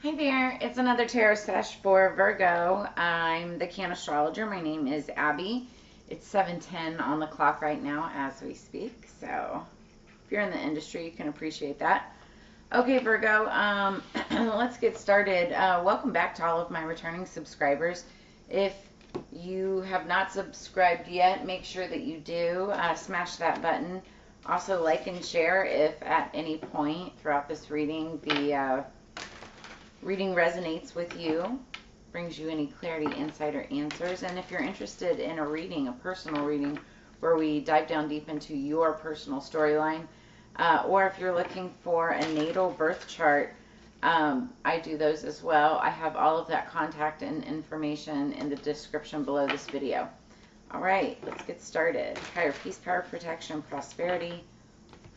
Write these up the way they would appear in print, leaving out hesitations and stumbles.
Hi there, it's another tarot sesh for Virgo. I'm the Can Astrologer. My name is Abby. It's 7:10 on the clock right now as we speak, so if you're in the industry, you can appreciate that. Okay, Virgo, let's get started. Welcome back to all of my returning subscribers. If you have not subscribed yet, make sure that you do. Smash that button. Also, like and share if at any point throughout this reading the reading resonates with you, brings you any clarity, insight, or answers. And if you're interested in a reading, a personal reading, where we dive down deep into your personal storyline, or if you're looking for a natal birth chart, I do those as well. I have all of that contact and information in the description below this video. All right, let's get started. Higher peace, power, protection, prosperity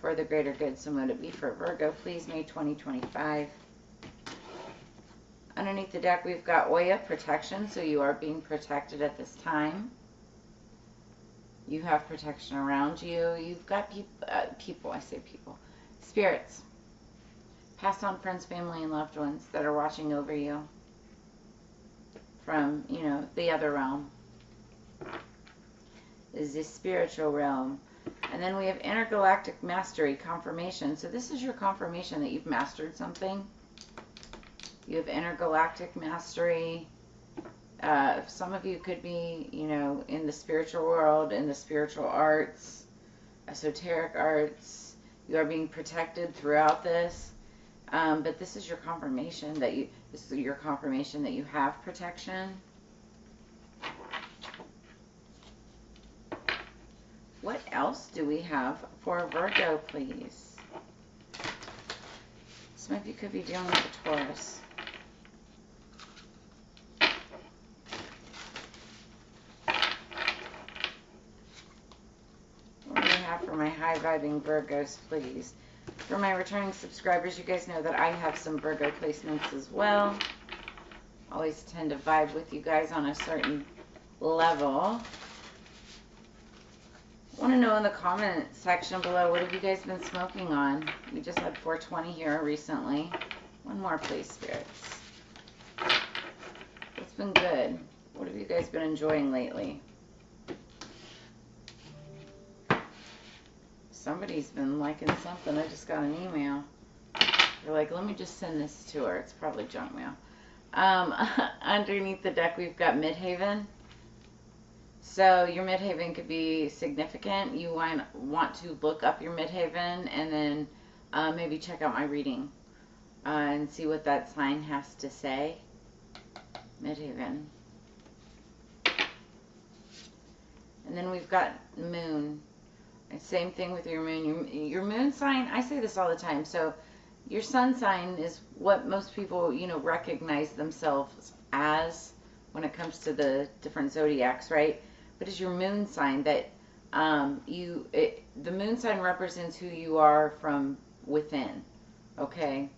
for the greater good. So mote it be for Virgo, please, May 2025. Underneath the deck, we've got Oya, protection, so you are being protected at this time. You have protection around you. You've got spirits, passed on friends, family, and loved ones that are watching over you from, the other realm. Is the spiritual realm. And then we have intergalactic mastery, confirmation. So this is your confirmation that you've mastered something. You have intergalactic mastery. Some of you could be, in the spiritual world, in the spiritual arts, esoteric arts. You are being protected throughout this. But this is your confirmation that you have protection. What else do we have for Virgo, please? Some of you could be dealing with a Taurus. For my high-vibing Virgos, please. For my returning subscribers, you guys know that I have some Virgo placements as well. Always tend to vibe with you guys on a certain level. I want to know in the comment section below, what have you guys been smoking on? We just had 420 here recently. One more, please, spirits. What's been good? What have you guys been enjoying lately? Somebody's been liking something. I just got an email. They're like, let me just send this to her. It's probably junk mail. Underneath the deck, we've got Midhaven. So your Midhaven could be significant. You want to look up your Midhaven and then maybe check out my reading and see what that sign has to say. Midhaven. And then we've got Moon. Same thing with your moon. Your moon sign, I say this all the time. So your sun sign is what most people, recognize themselves as when it comes to the different zodiacs, right? But it's your moon sign that the moon sign represents who you are from within, okay?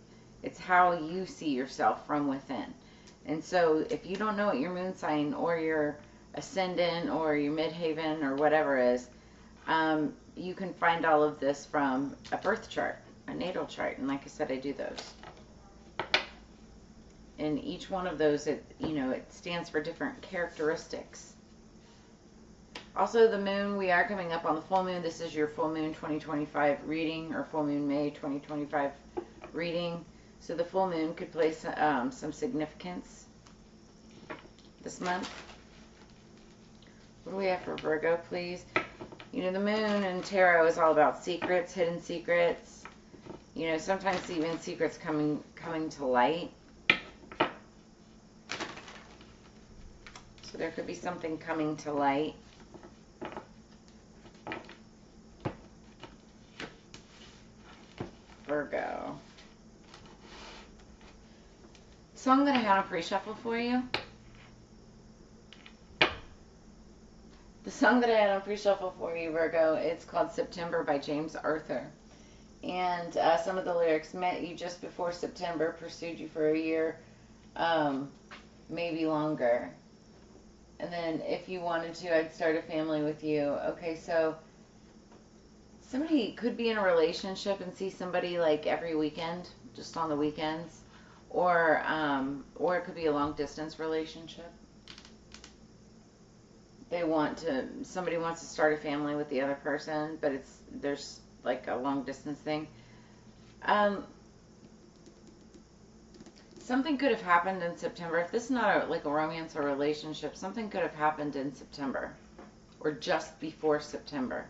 It's how you see yourself from within. And so if you don't know what your moon sign or your ascendant or your midhaven or whatever is, you can find all of this from a birth chart, a natal chart, and like I said, I do those. And each one of those, it stands for different characteristics. Also, the moon, we are coming up on the full moon. This is your full moon 2025 reading, or full moon May 2025 reading. So the full moon could place some significance this month. What do we have for Virgo, please? The moon and tarot is all about secrets, hidden secrets. Sometimes even secrets coming to light. So there could be something coming to light. Virgo. Song that I had on pre-shuffle for you. The song that I had on pre-shuffle for you, Virgo, it's called September by James Arthur. And some of the lyrics: met you just before September, pursued you for a year, maybe longer. And then if you wanted to, I'd start a family with you. Okay, so somebody could be in a relationship and see somebody like every weekend, just on the weekends. or it could be a long distance relationship. Somebody wants to start a family with the other person, but there's like a long distance thing. Something could have happened in September. If this is not like a romance or relationship, something could have happened in September or just before September.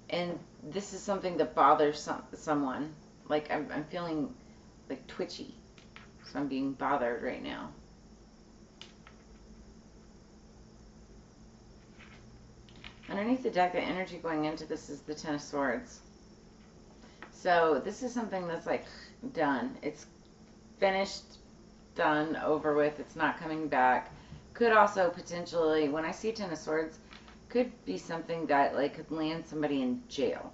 And this is something that bothers someone. Like I'm feeling like twitchy. So I'm being bothered right now. Underneath the deck, the energy going into this is the Ten of Swords. So this is something that's like done. It's finished, done, over with. It's not coming back. Could also potentially, when I see Ten of Swords, could be something that like could land somebody in jail.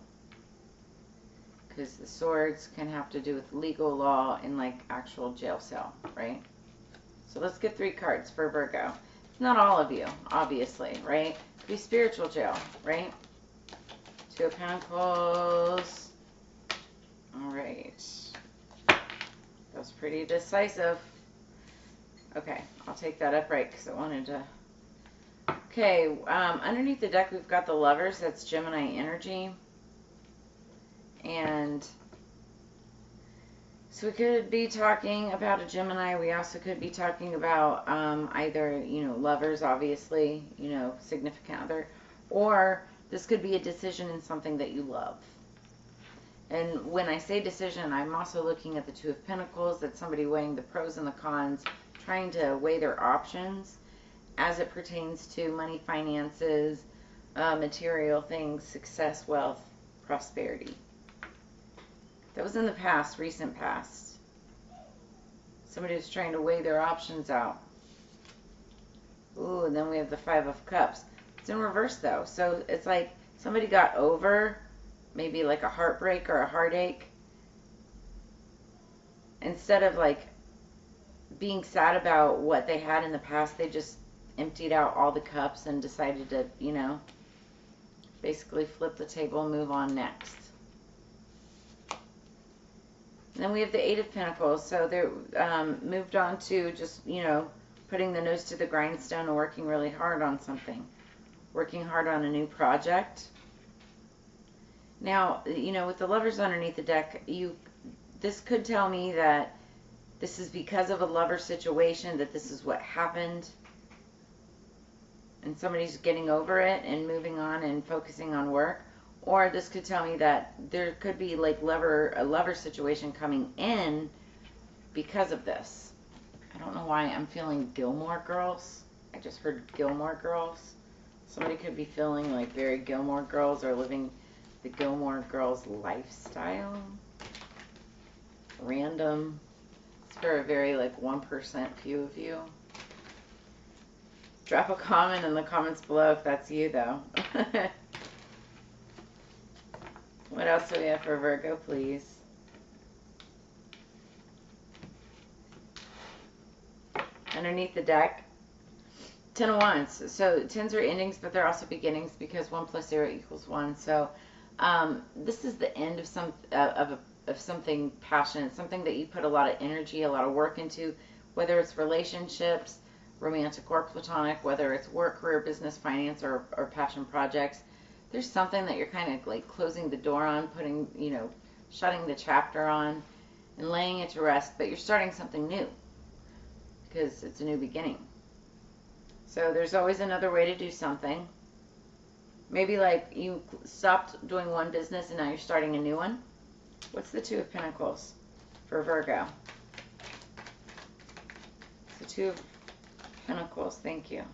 Because the swords can have to do with legal law and like actual jail cell, right? So let's get 3 cards for Virgo. It's not all of you, obviously, right? Could be spiritual jail, right? 2 of Pentacles. All right. That was pretty decisive. Okay, I'll take that upright because I wanted to. Okay, underneath the deck we've got the Lovers. That's Gemini energy. And so we could be talking about a Gemini. We also could be talking about either, lovers, obviously, significant other. Or this could be a decision in something that you love. And when I say decision, I'm also looking at the 2 of Pentacles. That's somebody weighing the pros and the cons, trying to weigh their options as it pertains to money, finances, material things, success, wealth, prosperity. That was in the past, recent past. Somebody was trying to weigh their options out. Ooh, and then we have the 5 of Cups. It's in reverse, though. So it's like somebody got over maybe like a heartbreak or a heartache. Instead of like being sad about what they had in the past, they just emptied out all the cups and decided to, basically flip the table and move on next. And then we have the 8 of Pentacles. So they're moved on to just, putting the nose to the grindstone and working really hard on something. Working hard on a new project. Now, with the Lovers underneath the deck, this could tell me that this is because of a lover situation, that this is what happened. And somebody's getting over it and moving on and focusing on work. Or this could tell me that there could be like a lover situation coming in because of this. I don't know why I'm feeling Gilmore Girls. I just heard Gilmore Girls. Somebody could be feeling like very Gilmore Girls or living the Gilmore Girls lifestyle. Random. It's for a very like 1% few of you. Drop a comment in the comments below if that's you, though. What else do we have for Virgo, please? Underneath the deck, 10 of Wands. So 10s are endings, but they're also beginnings because 1 + 0 = 1. So this is the end of something passionate, something that you put a lot of energy, a lot of work into, whether it's relationships, romantic or platonic, whether it's work, career, business, finance, or passion projects. There's something that you're kind of like closing the door on, putting, shutting the chapter on and laying it to rest, but you're starting something new because it's a new beginning. So there's always another way to do something. Maybe like you stopped doing one business and now you're starting a new one. What's the 2 of Pentacles for Virgo? It's the 2 of Pentacles, thank you.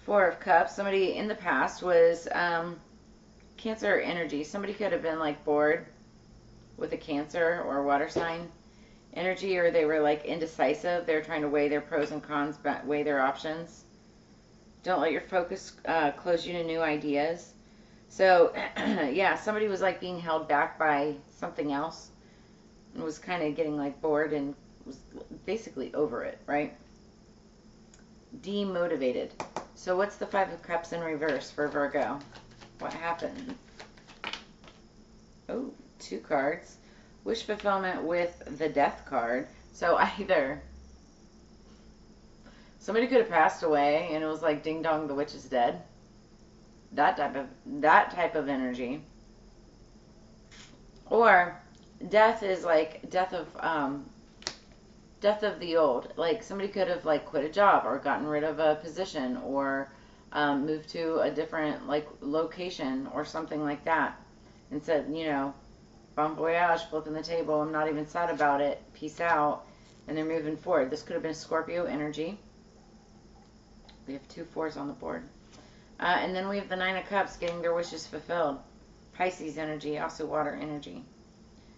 4 of Cups. Somebody in the past was Cancer energy. Somebody could have been like bored with a Cancer or water sign energy, or they were like indecisive. They're trying to weigh their pros and cons, weigh their options. Don't let your focus close you to new ideas. So, yeah, somebody was like being held back by something else and was kind of getting like bored and was basically over it, right? Demotivated. So what's the 5 of Cups in reverse for Virgo? What happened? Oh, 2 cards. Wish fulfillment with the death card. So either somebody could have passed away and it was like ding dong, the witch is dead. That type of energy. Or death is like death of the old. Like somebody could have like quit a job or gotten rid of a position or moved to a different like location or something like that and said, you know, bon voyage, flipping the table, I'm not even sad about it, peace out, and they're moving forward. This could have been Scorpio energy. We have 2 4s on the board. And then we have the 9 of Cups, getting their wishes fulfilled. Pisces energy, also water energy.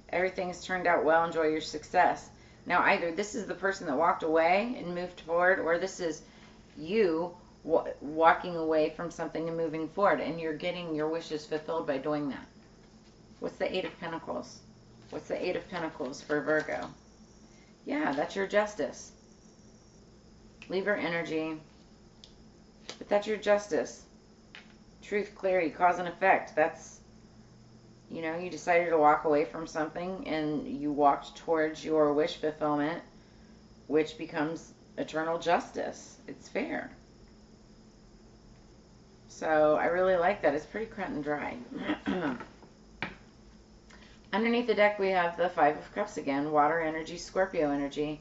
Everything has turned out well, enjoy your success. Now either this is the person that walked away and moved forward, or this is you walking away from something and moving forward, and you're getting your wishes fulfilled by doing that. What's the 8 of Pentacles? What's the 8 of Pentacles for Virgo? Yeah, that's your justice. Libra energy. But that's your justice. Truth, clarity, cause and effect. That's, you know, you decided to walk away from something and you walked towards your wish fulfillment, which becomes eternal justice. It's fair. So I really like that. It's pretty cut and dry. Underneath the deck, we have the 5 of Cups again. Water energy, Scorpio energy.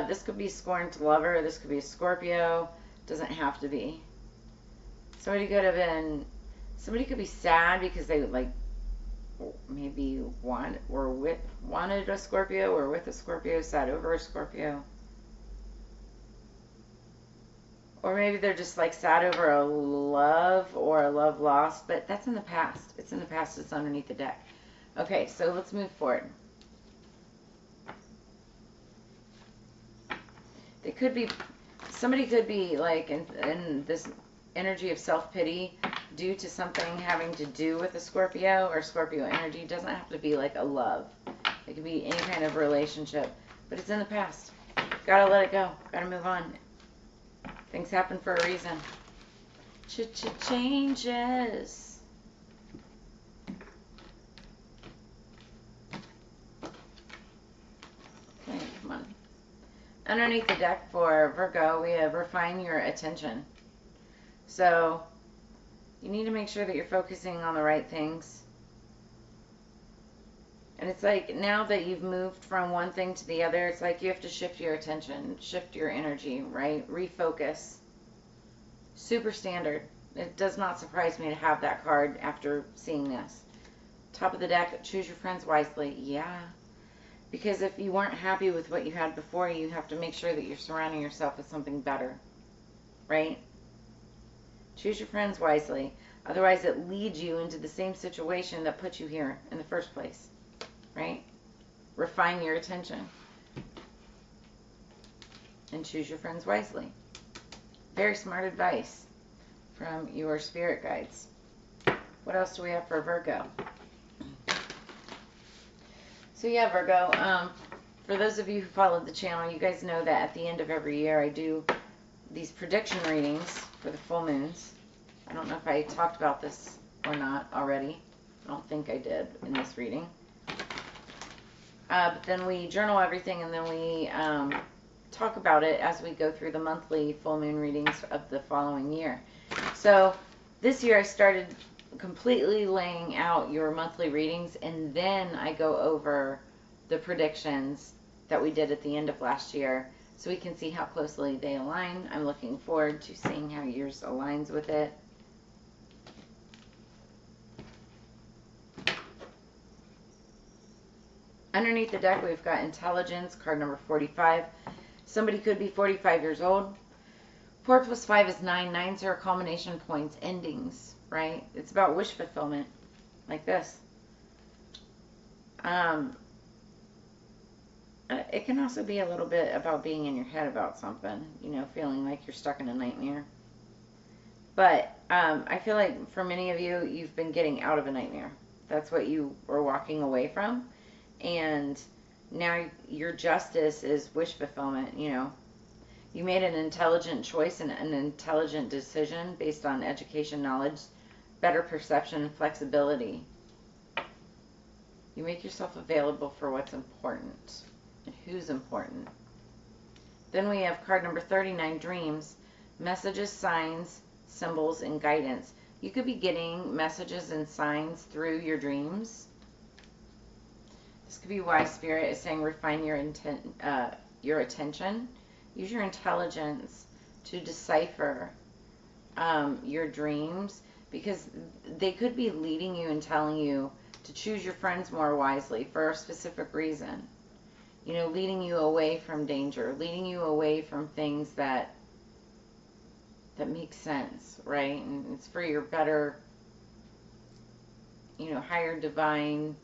This could be scorned lover. This could be a Scorpio. Doesn't have to be. Somebody could be sad because they like maybe wanted a Scorpio or with a Scorpio, sad over a Scorpio. Or maybe they're just like sad over a love or a love lost, but that's in the past. It's in the past. It's underneath the deck. Okay, so let's move forward. Somebody could be like in this energy of self-pity due to something having to do with a Scorpio or Scorpio energy. It doesn't have to be like a love. It could be any kind of relationship, but it's in the past. Gotta let it go. Gotta move on. Things happen for a reason. Changes. Okay, come on. Underneath the deck for Virgo, we have refine your attention. So you need to make sure that you're focusing on the right things. And it's like now that you've moved from one thing to the other, it's like you have to shift your attention, shift your energy, right? Refocus. Super standard. It does not surprise me to have that card after seeing this. Top of the deck, choose your friends wisely. Yeah. Because if you weren't happy with what you had before, you have to make sure that you're surrounding yourself with something better. Right? Choose your friends wisely. Otherwise, it leads you into the same situation that put you here in the first place. Right? Refine your attention. And choose your friends wisely. Very smart advice from your spirit guides. What else do we have for Virgo? So yeah, Virgo, for those of you who followed the channel, you guys know that at the end of every year I do these prediction readings for the full moons. I don't know if I talked about this or not already. I don't think I did in this reading. But then we journal everything and then we talk about it as we go through the monthly full moon readings of the following year. So this year I started completely laying out your monthly readings, and then I go over the predictions that we did at the end of last year so we can see how closely they align. I'm looking forward to seeing how yours aligns with it. Underneath the deck, we've got intelligence, card number 45. Somebody could be 45 years old. 4 plus 5 is 9. 9s are culmination points, endings, right? It's about wish fulfillment, like this. It can also be a little bit about being in your head about something, you know, feeling like you're stuck in a nightmare. But I feel like for many of you, you've been getting out of a nightmare. That's what you were walking away from. And now your justice is wish fulfillment, you know. You made an intelligent choice and an intelligent decision based on education, knowledge, better perception, and flexibility. You make yourself available for what's important and who's important. Then we have card number 39, dreams, messages, signs, symbols, and guidance. You could be getting messages and signs through your dreams. This could be why Spirit is saying refine your attention. Use your intelligence to decipher your dreams, because they could be leading you and telling you to choose your friends more wisely for a specific reason. You know, leading you away from danger, leading you away from things that make sense, right? And it's for your better, you know, higher divine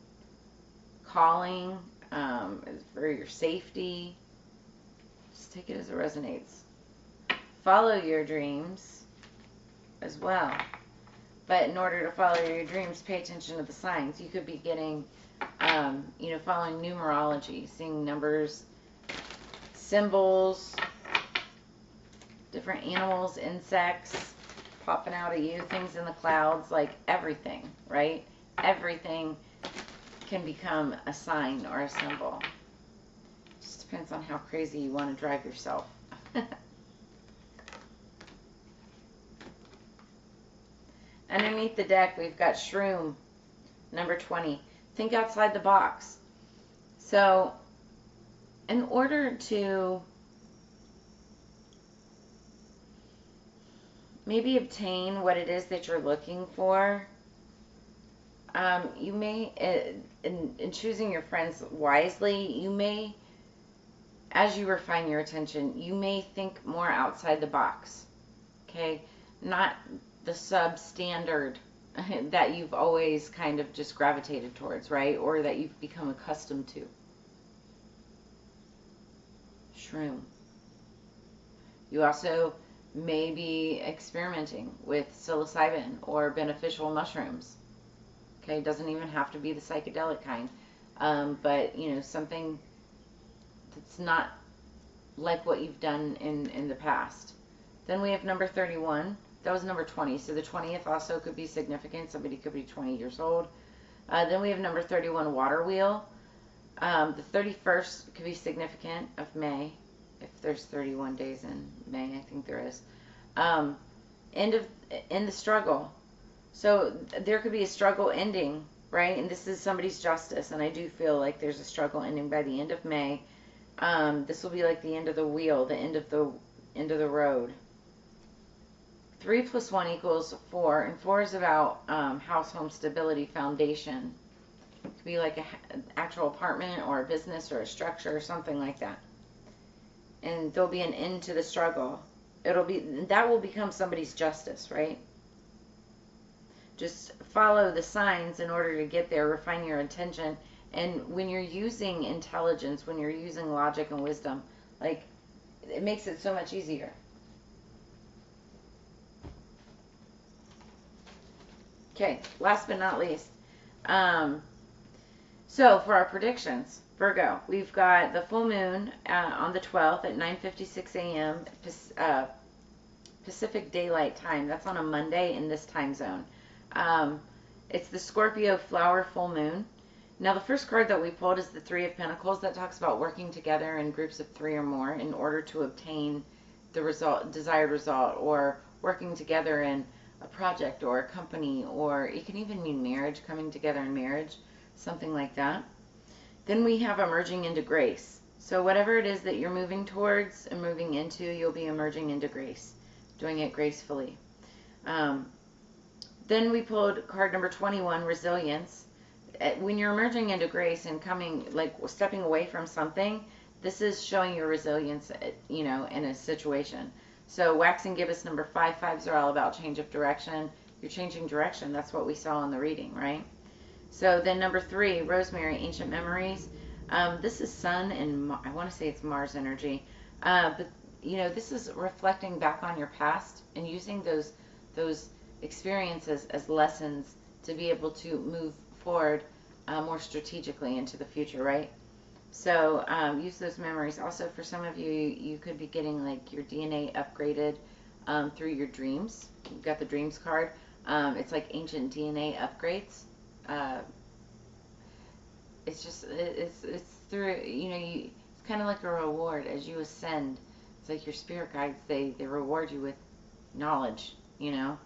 calling, for your safety. Just take it as it resonates. Follow your dreams as well. But in order to follow your dreams, pay attention to the signs. You could be getting, you know, following numerology, seeing numbers, symbols, different animals, insects popping out at you, things in the clouds, like everything, right? Everything can become a sign or a symbol. Just depends on how crazy you want to drive yourself. Underneath the deck, we've got Shroom, number 20. Think outside the box. So, in order to maybe obtain what it is that you're looking for, you may, in choosing your friends wisely, you may, as you refine your attention, you may think more outside the box. Okay? Not the substandard that you've always kind of just gravitated towards, right? Or that you've become accustomed to. Shroom. You also may be experimenting with psilocybin or beneficial mushrooms. Okay, it doesn't even have to be the psychedelic kind. But, you know, something that's not like what you've done in the past. Then we have number 31. That was number 20. So the 20th also could be significant. Somebody could be 20 years old. Then we have number 31, water wheel. The 31st could be significant of May, if there's 31 days in May. I think there is. End the struggle. So there could be a struggle ending, right? And this is somebody's justice. And I do feel like there's a struggle ending by the end of May. This will be like the end of the wheel, the end of the road. 3 + 1 = 4, and 4 is about house, home, stability, foundation. It could be like an actual apartment or a business or a structure or something like that. And there'll be an end to the struggle. That will become somebody's justice, right? Just follow the signs in order to get there, refine your intention. And when you're using intelligence, when you're using logic and wisdom, like, it makes it so much easier. Okay, last but not least. So for our predictions, Virgo, we've got the full moon on the 12th at 9:56 a.m. Pacific Daylight Time. That's on a Monday in this time zone. It's the Scorpio flower full moon. Now the first card that we pulled is the 3 of Pentacles. That talks about working together in groups of 3 or more in order to obtain the desired result, or working together in a project or a company, or it can even mean marriage, coming together in marriage, something like that. Then we have emerging into grace. So whatever it is that you're moving towards and moving into, you'll be emerging into grace, doing it gracefully. Then we pulled card number 21, resilience. When you're emerging into grace and coming, like stepping away from something, this is showing your resilience, you know, in a situation. So waxing gibbous number 5. 5s are all about change of direction. You're changing direction. That's what we saw in the reading, right? So then number 3, rosemary, ancient memories. This is sun and I want to say it's Mars energy. But, you know, this is reflecting back on your past and using those experiences as lessons to be able to move forward more strategically into the future, right? So use those memories. Also, for some of you, you could be getting like your DNA upgraded through your dreams. You've got the dreams card. It's like ancient DNA upgrades. it's just, it's through, you know, it's kind of like a reward as you ascend. It's like your spirit guides, they reward you with knowledge, you know.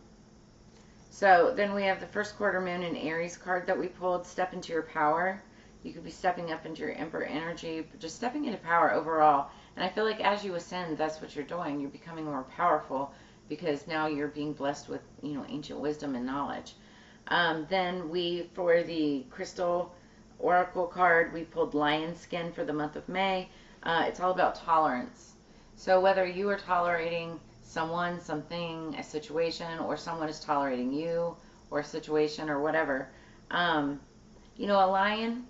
So then we have the first quarter moon in Aries card that we pulled, step into your power. You could be stepping up into your Emperor energy, just stepping into power overall. And I feel like as you ascend, that's what you're doing. You're becoming more powerful because now you're being blessed with, you know, ancient wisdom and knowledge. Then for the crystal oracle card, we pulled lion skin for the month of May. It's all about tolerance. So whether you are tolerating someone, something, a situation, or someone is tolerating you, or a situation, or whatever, you know, a lion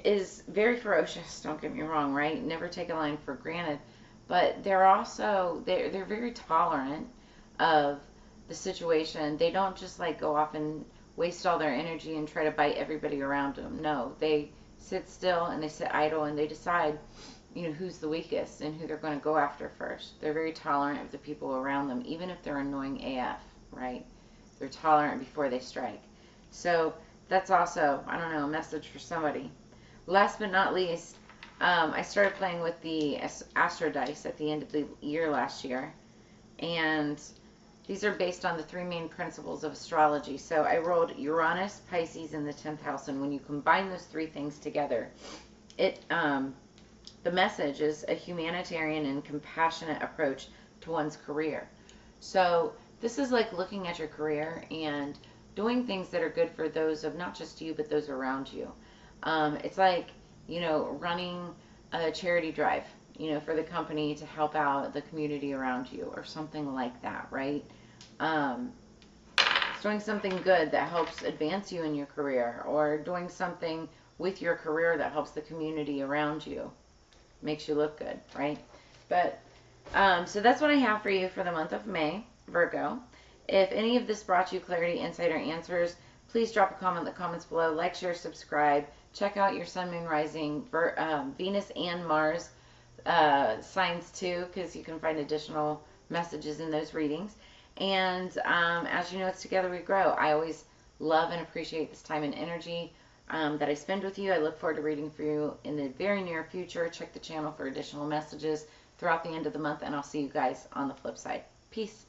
is very ferocious, don't get me wrong, right? Never take a lion for granted. But they're also, they're very tolerant of the situation. They don't just like go off and waste all their energy and try to bite everybody around them. No, they sit still and they sit idle and they decide, you know, who's the weakest and who they're going to go after first. They're very tolerant of the people around them, even if they're annoying AF, right? They're tolerant before they strike. So that's also, I don't know, a message for somebody. Last but not least, I started playing with the Astro Dice at the end of the year last year, and these are based on the 3 main principles of astrology. So I rolled Uranus, Pisces, in the 10th house, and when you combine those 3 things together, the message is a humanitarian and compassionate approach to one's career. So this is like looking at your career and doing things that are good for those of not just you, but those around you. It's like, you know, running a charity drive, you know, for the company to help out the community around you or something like that, right? It's doing something good that helps advance you in your career, or doing something with your career that helps the community around you. Makes you look good, right? But, so that's what I have for you for the month of May, Virgo. If any of this brought you clarity, insight, or answers, please drop a comment in the comments below. Like, share, subscribe. Check out your Sun, Moon, Rising, Venus, and Mars signs too, because you can find additional messages in those readings. And as you know, it's together we grow. I always love and appreciate this time and energy that I spend with you. I look forward to reading for you in the very near future. Check the channel for additional messages throughout the end of the month, and I'll see you guys on the flip side. Peace.